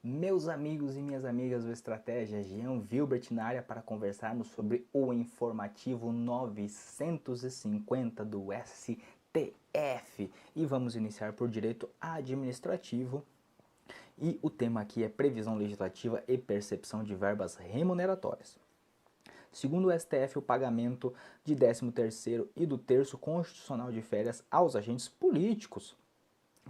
Meus amigos e minhas amigas do Estratégia, Jean Wilbert na área para conversarmos sobre o informativo 950 do STF. E vamos iniciar por direito administrativo. E o tema aqui é previsão legislativa e percepção de verbas remuneratórias. Segundo o STF, o pagamento de 13º e do terço constitucional de férias aos agentes políticos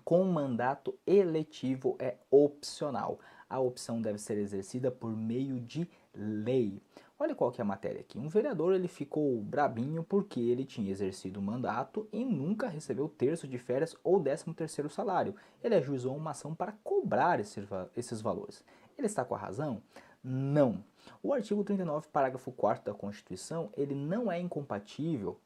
com mandato eletivo é opcional. A opção deve ser exercida por meio de lei. Olha qual que é a matéria aqui. Um vereador ele ficou brabinho porque ele tinha exercido o mandato e nunca recebeu terço de férias ou 13º salário. Ele ajuizou uma ação para cobrar esses valores. Ele está com a razão? Não. O artigo 39, parágrafo 4º da Constituição, ele não é incompatível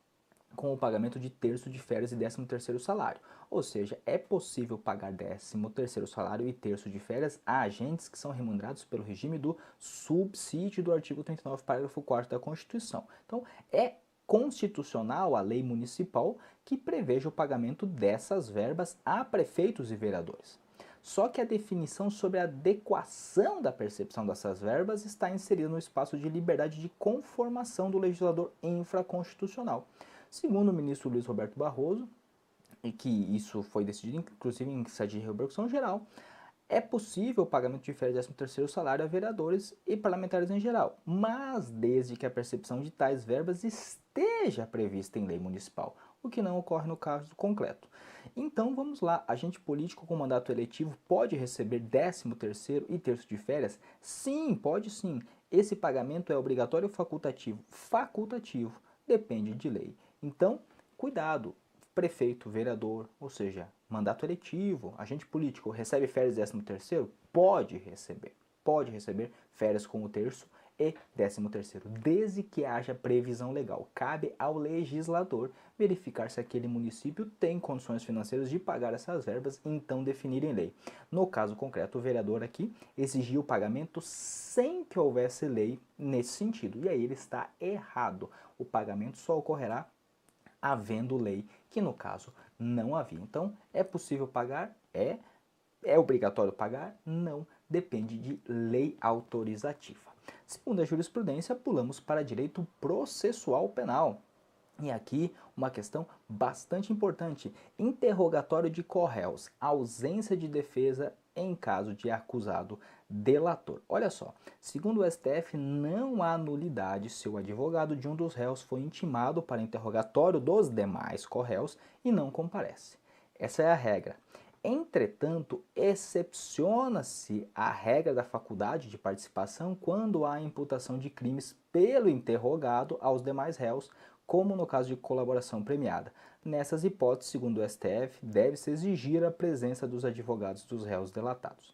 com o pagamento de terço de férias e 13º salário. Ou seja, é possível pagar 13º salário e terço de férias a agentes que são remunerados pelo regime do subsídio do artigo 39, parágrafo 4º da Constituição. Então, é constitucional a lei municipal que preveja o pagamento dessas verbas a prefeitos e vereadores. Só que a definição sobre a adequação da percepção dessas verbas está inserida no espaço de liberdade de conformação do legislador infraconstitucional. Segundo o ministro Luiz Roberto Barroso, e que isso foi decidido inclusive em sede de repercussão geral, é possível o pagamento de férias e 13º salário a vereadores e parlamentares em geral, mas desde que a percepção de tais verbas esteja prevista em lei municipal, o que não ocorre no caso concreto. Então vamos lá, agente político com mandato eletivo pode receber 13º e terço de férias? Sim, pode sim. Esse pagamento é obrigatório ou facultativo? Facultativo, depende de lei. Então, cuidado, prefeito, vereador, ou seja, mandato eletivo, agente político, recebe férias e 13º? Pode receber férias com o terço e 13º, desde que haja previsão legal. Cabe ao legislador verificar se aquele município tem condições financeiras de pagar essas verbas e então definir em lei. No caso concreto, o vereador aqui exigiu o pagamento sem que houvesse lei nesse sentido, e aí ele está errado. O pagamento só ocorrerá havendo lei, que no caso não havia. Então, é possível pagar? É obrigatório pagar? Não, depende de lei autorizativa. Segundo a jurisprudência, pulamos para direito processual penal. E aqui uma questão bastante importante: interrogatório de corréus, ausência de defesa em caso de acusado delator. Olha só, segundo o STF, não há nulidade se o advogado de um dos réus foi intimado para interrogatório dos demais corréus e não comparece. Essa é a regra. Entretanto, excepciona-se a regra da faculdade de participação quando há imputação de crimes pelo interrogado aos demais réus, como no caso de colaboração premiada. Nessas hipóteses, segundo o STF, deve-se exigir a presença dos advogados dos réus delatados.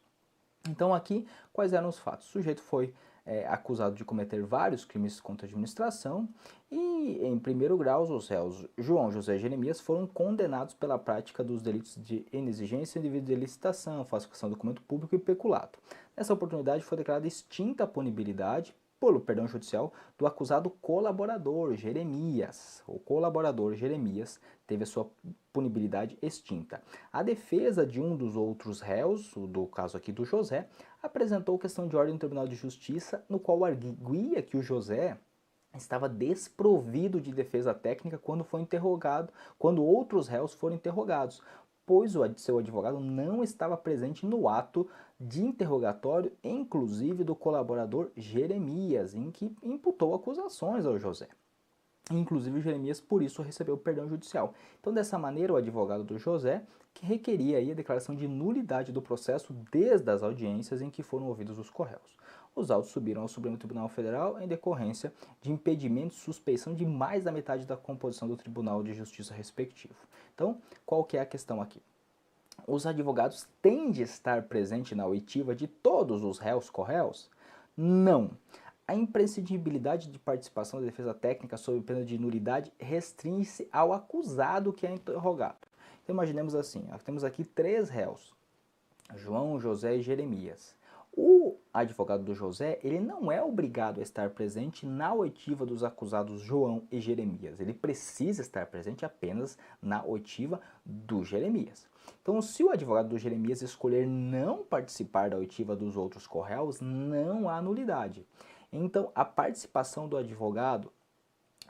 Então aqui, quais eram os fatos? O sujeito foi acusado de cometer vários crimes contra a administração e, em primeiro grau, os réus João José e Jeremias foram condenados pela prática dos delitos de inexigência indevida de licitação, falsificação de documento público e peculato. Nessa oportunidade foi declarada extinta a punibilidade pelo perdão judicial do acusado colaborador Jeremias. O colaborador Jeremias teve a sua punibilidade extinta. A defesa de um dos outros réus, do caso aqui do José, apresentou questão de ordem no Tribunal de Justiça, no qual arguia que o José estava desprovido de defesa técnica quando foi interrogado, quando outros réus foram interrogados, pois o seu advogado não estava presente no ato de interrogatório, inclusive do colaborador Jeremias, em que imputou acusações ao José. Inclusive, Jeremias, por isso, recebeu perdão judicial. Então, dessa maneira, o advogado do José que requeria aí a declaração de nulidade do processo desde as audiências em que foram ouvidos os corréus. Os autos subiram ao Supremo Tribunal Federal em decorrência de impedimento e suspeição de mais da metade da composição do Tribunal de Justiça respectivo. Então, qual que é a questão aqui? Os advogados têm de estar presentes na oitiva de todos os réus corréus? Não. A imprescindibilidade de participação da defesa técnica sob pena de nulidade restringe-se ao acusado que é interrogado. Então imaginemos assim, temos aqui três réus, João, José e Jeremias. O advogado do José, ele não é obrigado a estar presente na oitiva dos acusados João e Jeremias. Ele precisa estar presente apenas na oitiva do Jeremias. Então, se o advogado do Jeremias escolher não participar da oitiva dos outros corréus, não há nulidade. Então, a participação do advogado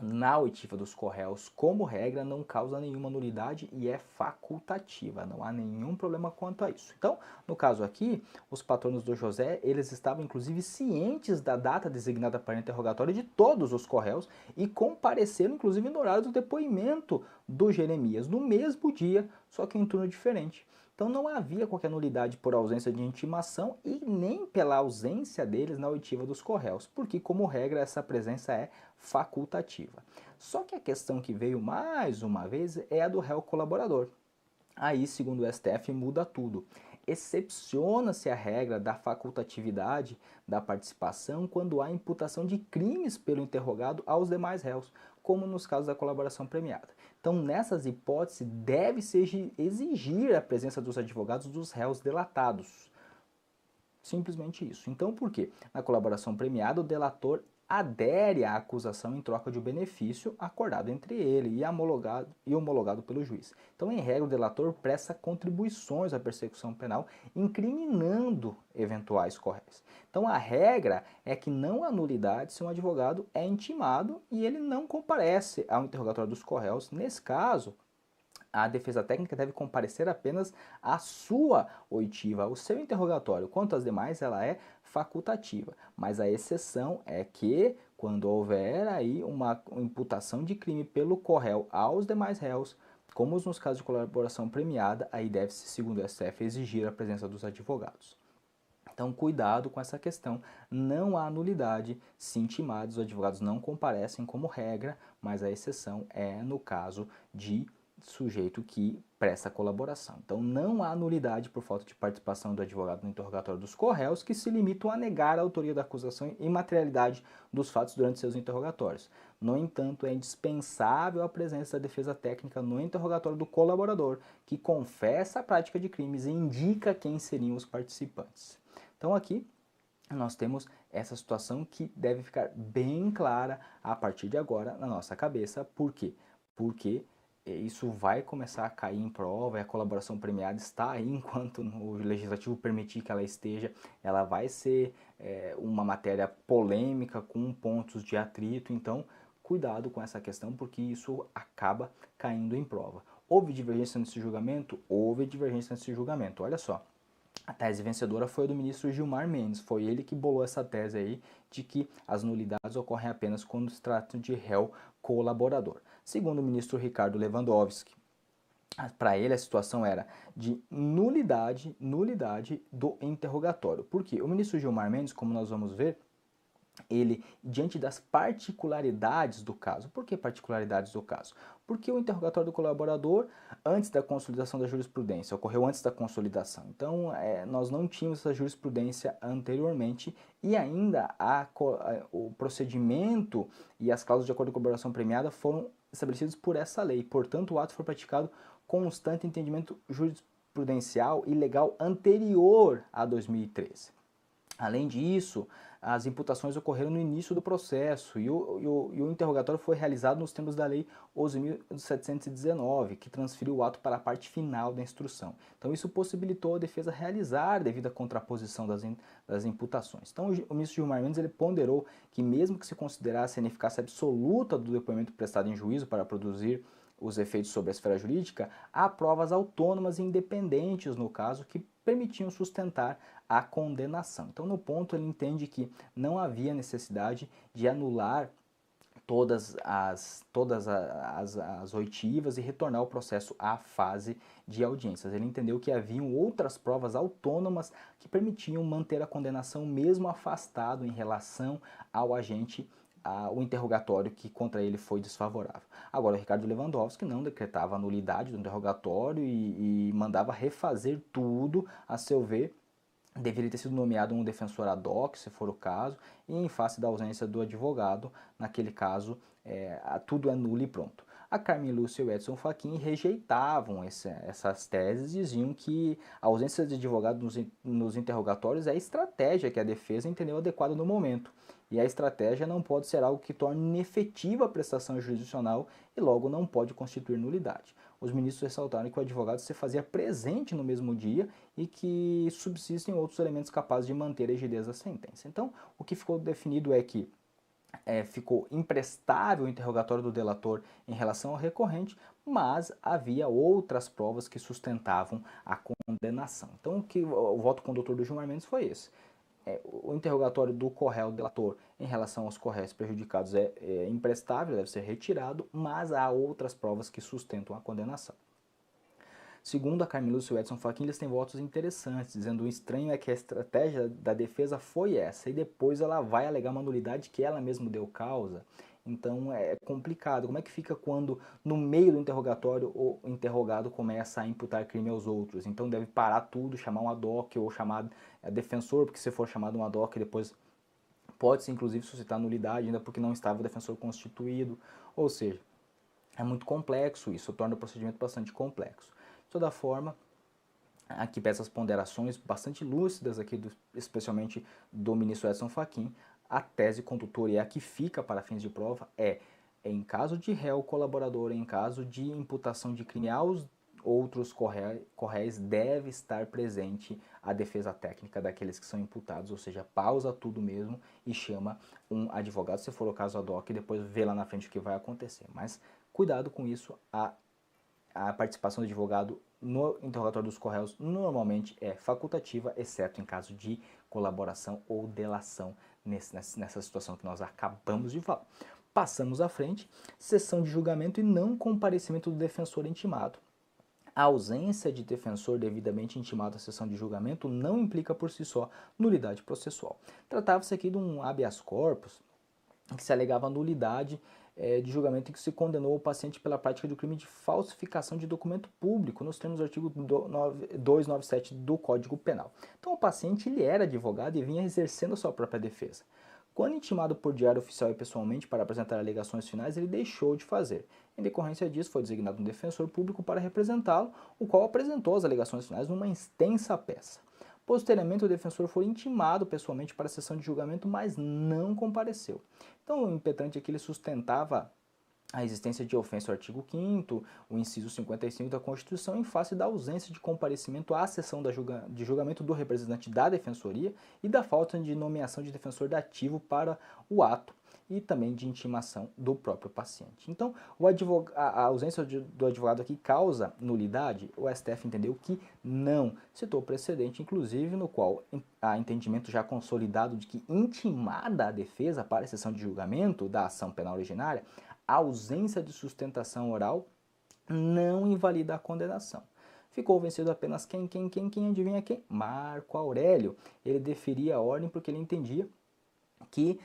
na oitiva dos corréus, como regra, não causa nenhuma nulidade e é facultativa, não há nenhum problema quanto a isso. Então, no caso aqui, os patronos do José, eles estavam inclusive cientes da data designada para interrogatório de todos os corréus e compareceram inclusive no horário do depoimento do Jeremias, no mesmo dia, só que em turno diferente. Então não havia qualquer nulidade por ausência de intimação e nem pela ausência deles na oitiva dos corréus, porque como regra essa presença é facultativa. Só que a questão que veio mais uma vez é a do réu colaborador. Aí, segundo o STF, muda tudo. Excepciona-se a regra da facultatividade da participação quando há imputação de crimes pelo interrogado aos demais réus, como nos casos da colaboração premiada. Então, nessas hipóteses, deve-se exigir a presença dos advogados dos réus delatados. Simplesmente isso. Então, por quê? Na colaboração premiada, o delator adere à acusação em troca de um benefício acordado entre ele e homologado pelo juiz. Então, em regra, o delator presta contribuições à persecução penal, incriminando eventuais corréus. Então, a regra é que não há nulidade se um advogado é intimado e ele não comparece ao interrogatório dos corréus. Nesse caso, a defesa técnica deve comparecer apenas à sua oitiva, ao seu interrogatório. Quanto às demais, ela é facultativa. Mas a exceção é que, quando houver aí uma imputação de crime pelo corréu aos demais réus, como nos casos de colaboração premiada, aí deve-se, segundo o STF, exigir a presença dos advogados. Então, cuidado com essa questão. Não há nulidade se intimados, os advogados não comparecem como regra, mas a exceção é no caso de sujeito que presta colaboração. Então, não há nulidade por falta de participação do advogado no interrogatório dos corréus, que se limitam a negar a autoria da acusação e materialidade dos fatos durante seus interrogatórios. No entanto, é indispensável a presença da defesa técnica no interrogatório do colaborador, que confessa a prática de crimes e indica quem seriam os participantes. Então, aqui nós temos essa situação que deve ficar bem clara a partir de agora na nossa cabeça. Por quê? Porque isso vai começar a cair em prova e a colaboração premiada está aí enquanto o legislativo permitir que ela esteja. Ela vai ser uma matéria polêmica com pontos de atrito, então cuidado com essa questão porque isso acaba caindo em prova. Houve divergência nesse julgamento? Houve divergência nesse julgamento, olha só. A tese vencedora foi a do ministro Gilmar Mendes, foi ele que bolou essa tese aí de que as nulidades ocorrem apenas quando se trata de réu colaborador. Segundo o ministro Ricardo Lewandowski, para ele a situação era de nulidade do interrogatório. Por quê? O ministro Gilmar Mendes, como nós vamos ver, ele, diante das particularidades do caso. Por que particularidades do caso? Porque o interrogatório do colaborador, antes da consolidação da jurisprudência, ocorreu antes da consolidação. Então, nós não tínhamos essa jurisprudência anteriormente e ainda o procedimento e as cláusulas de acordo com a colaboração premiada foram estabelecidos por essa lei. Portanto, o ato foi praticado com um constante entendimento jurisprudencial e legal anterior a 2013. Além disso, as imputações ocorreram no início do processo e o interrogatório foi realizado nos termos da Lei 11.719, que transferiu o ato para a parte final da instrução. Então, isso possibilitou a defesa realizar devido à contraposição das imputações. Então, o ministro Gilmar Mendes ele ponderou que, mesmo que se considerasse a ineficácia absoluta do depoimento prestado em juízo para produzir os efeitos sobre a esfera jurídica, há provas autônomas e independentes no caso que permitiam sustentar a condenação. Então, no ponto, ele entende que não havia necessidade de anular todas as oitivas e retornar o processo à fase de audiências. Ele entendeu que haviam outras provas autônomas que permitiam manter a condenação mesmo afastado em relação ao agente o interrogatório que contra ele foi desfavorável. Agora, o Ricardo Lewandowski não decretava a nulidade do interrogatório e mandava refazer tudo, a seu ver. Deveria ter sido nomeado um defensor ad hoc, se for o caso, e em face da ausência do advogado, naquele caso, tudo é nulo e pronto. A Carmen Lúcia e o Edson Fachin rejeitavam essas teses, diziam que a ausência de advogado nos interrogatórios é a estratégia que a defesa entendeu adequada no momento. E a estratégia não pode ser algo que torne inefetiva a prestação jurisdicional e logo não pode constituir nulidade. Os ministros ressaltaram que o advogado se fazia presente no mesmo dia e que subsistem outros elementos capazes de manter a rigidez da sentença. Então, o que ficou definido é que ficou imprestável o interrogatório do delator em relação ao recorrente, mas havia outras provas que sustentavam a condenação. Então, o voto condutor do Gilmar Mendes foi esse. O interrogatório do corréu delator em relação aos corréus prejudicados é imprestável, deve ser retirado, mas há outras provas que sustentam a condenação. Segundo a Carmen Lúcia e o Edson Fachin, eles têm votos interessantes, dizendo o estranho é que a estratégia da defesa foi essa, e depois ela vai alegar uma nulidade que ela mesma deu causa. Então é complicado. Como é que fica quando no meio do interrogatório o interrogado começa a imputar crime aos outros? Então deve parar tudo, chamar um ad hoc ou chamar defensor, porque se for chamado um ad hoc depois pode-se inclusive suscitar nulidade, ainda porque não estava o defensor constituído. Ou seja, é muito complexo isso, torna o procedimento bastante complexo. De toda forma, aqui peço as ponderações bastante lúcidas aqui, especialmente do ministro Edson Fachin. A tese condutora e a que fica para fins de prova em caso de réu colaborador, em caso de imputação de crime aos outros corréis, deve estar presente a defesa técnica daqueles que são imputados, ou seja, pausa tudo mesmo e chama um advogado, se for o caso ad hoc, e depois vê lá na frente o que vai acontecer. Mas cuidado com isso, a participação do advogado no interrogatório dos corréus normalmente é facultativa, exceto em caso de colaboração ou delação nessa situação que nós acabamos de falar. Passamos à frente, sessão de julgamento e não comparecimento do defensor intimado. A ausência de defensor devidamente intimado à sessão de julgamento não implica por si só nulidade processual. Tratava-se aqui de um habeas corpus em que se alegava nulidade de julgamento em que se condenou o paciente pela prática do crime de falsificação de documento público, nos termos do artigo 297 do Código Penal. Então o paciente ele era advogado e vinha exercendo a sua própria defesa. Quando intimado por diário oficial e pessoalmente para apresentar alegações finais, ele deixou de fazer. Em decorrência disso, foi designado um defensor público para representá-lo, o qual apresentou as alegações finais numa extensa peça. Posteriormente, o defensor foi intimado pessoalmente para a sessão de julgamento, mas não compareceu. Então, o impetrante aqui ele sustentava a existência de ofensa ao artigo 5º, o inciso 55 da Constituição, em face da ausência de comparecimento à sessão de julgamento do representante da defensoria e da falta de nomeação de defensor dativo para o ato e também de intimação do próprio paciente. Então, a ausência do advogado aqui causa nulidade? O STF entendeu que não. Citou precedente, inclusive, no qual há entendimento já consolidado de que intimada a defesa para a sessão de julgamento da ação penal originária, a ausência de sustentação oral não invalida a condenação. Ficou vencido apenas quem adivinha quem? Marco Aurélio. Ele deferia a ordem porque ele entendia que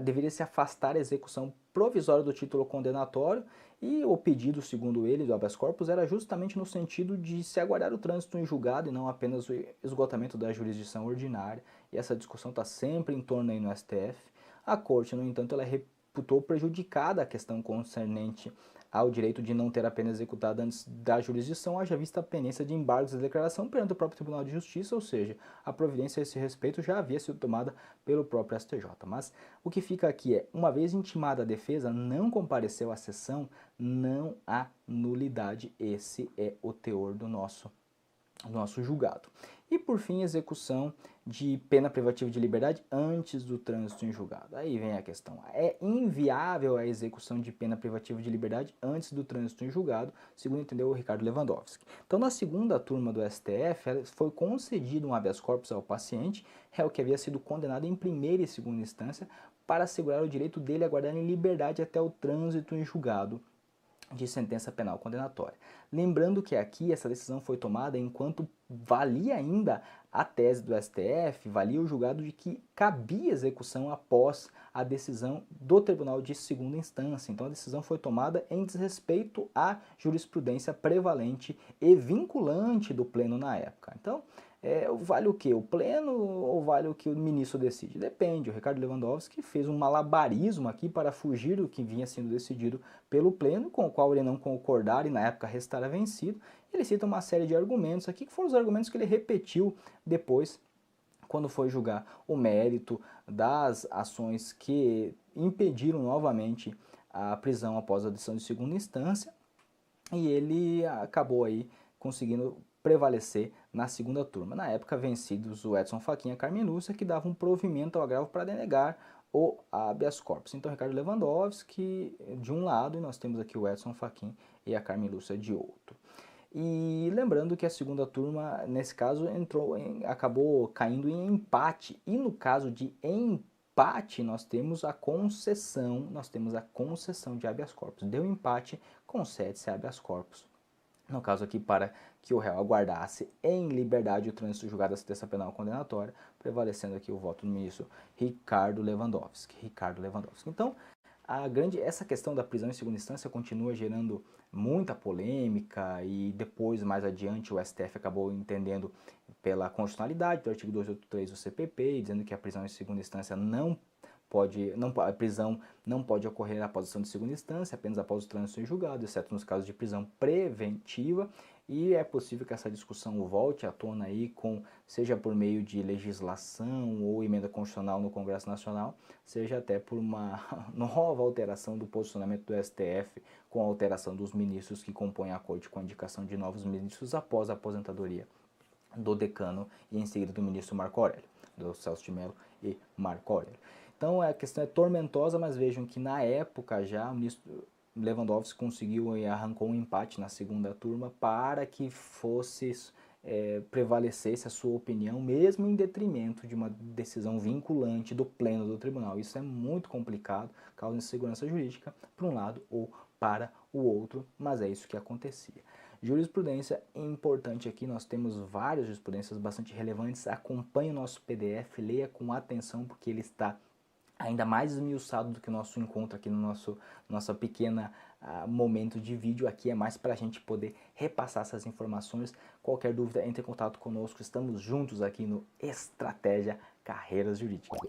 deveria se afastar a execução provisória do título condenatório e o pedido, segundo ele, do habeas corpus era justamente no sentido de se aguardar o trânsito em julgado e não apenas o esgotamento da jurisdição ordinária. E essa discussão está sempre em torno aí no STF. A Corte, no entanto, ela reputou prejudicada a questão concernente ao direito de não ter a pena executada antes da jurisdição, haja vista a pendência de embargos de declaração perante o próprio Tribunal de Justiça, ou seja, a providência a esse respeito já havia sido tomada pelo próprio STJ. Mas o que fica aqui é, uma vez intimada a defesa, não compareceu à sessão, não há nulidade. Esse é o teor do nosso julgado. E por fim, execução de pena privativa de liberdade antes do trânsito em julgado. Aí vem a questão, é inviável a execução de pena privativa de liberdade antes do trânsito em julgado, segundo entendeu o Ricardo Lewandowski. Então, na segunda turma do STF, foi concedido um habeas corpus ao paciente, réu que havia sido condenado em primeira e segunda instância, para assegurar o direito dele a guardar em liberdade até o trânsito em julgado de sentença penal condenatória. Lembrando que aqui essa decisão foi tomada enquanto valia ainda a tese do STF, valia o julgado de que cabia execução após a decisão do Tribunal de Segunda Instância. Então a decisão foi tomada em desrespeito à jurisprudência prevalente e vinculante do Pleno na época. Então vale o quê? O pleno ou vale o que o ministro decide? Depende. O Ricardo Lewandowski fez um malabarismo aqui para fugir do que vinha sendo decidido pelo pleno, com o qual ele não concordara e na época restara vencido. Ele cita uma série de argumentos aqui, que foram os argumentos que ele repetiu depois, quando foi julgar o mérito das ações que impediram novamente a prisão após a decisão de segunda instância, e ele acabou aí conseguindo prevalecer na segunda turma. Na época, vencidos o Edson Fachin e a Carmen Lúcia, que davam um provimento ao agravo para denegar o habeas corpus. Então, Ricardo Lewandowski de um lado, e nós temos aqui o Edson Fachin e a Carmen Lúcia de outro. E lembrando que a segunda turma, nesse caso, acabou caindo em empate. E no caso de empate, nós temos a concessão de habeas corpus. Deu empate, concede-se habeas corpus. No caso aqui, para que o réu aguardasse em liberdade o trânsito julgado da sentença penal condenatória, prevalecendo aqui o voto do ministro Ricardo Lewandowski. Então, essa questão da prisão em segunda instância continua gerando muita polêmica e depois, mais adiante, o STF acabou entendendo pela constitucionalidade do artigo 283 do CPP, dizendo que a prisão em segunda instância a prisão não pode ocorrer após a ação de segunda instância, apenas após o trânsito em julgado, exceto nos casos de prisão preventiva, e é possível que essa discussão volte à tona aí, seja por meio de legislação ou emenda constitucional no Congresso Nacional, seja até por uma nova alteração do posicionamento do STF, com a alteração dos ministros que compõem a corte, com a indicação de novos ministros após a aposentadoria do decano e em seguida do ministro Marco Aurélio, do Celso de Mello e Marco Aurélio. Então a questão é tormentosa, mas vejam que na época já o ministro Lewandowski conseguiu e arrancou um empate na segunda turma para que prevalecesse a sua opinião, mesmo em detrimento de uma decisão vinculante do pleno do tribunal. Isso é muito complicado, causa insegurança jurídica para um lado ou para o outro, mas é isso que acontecia. Jurisprudência importante aqui, nós temos várias jurisprudências bastante relevantes. Acompanhe o nosso PDF, leia com atenção, porque ele está ainda mais esmiuçado do que o nosso encontro aqui no nosso pequeno momento de vídeo. Aqui é mais para a gente poder repassar essas informações. Qualquer dúvida, entre em contato conosco. Estamos juntos aqui no Estratégia Carreiras Jurídicas.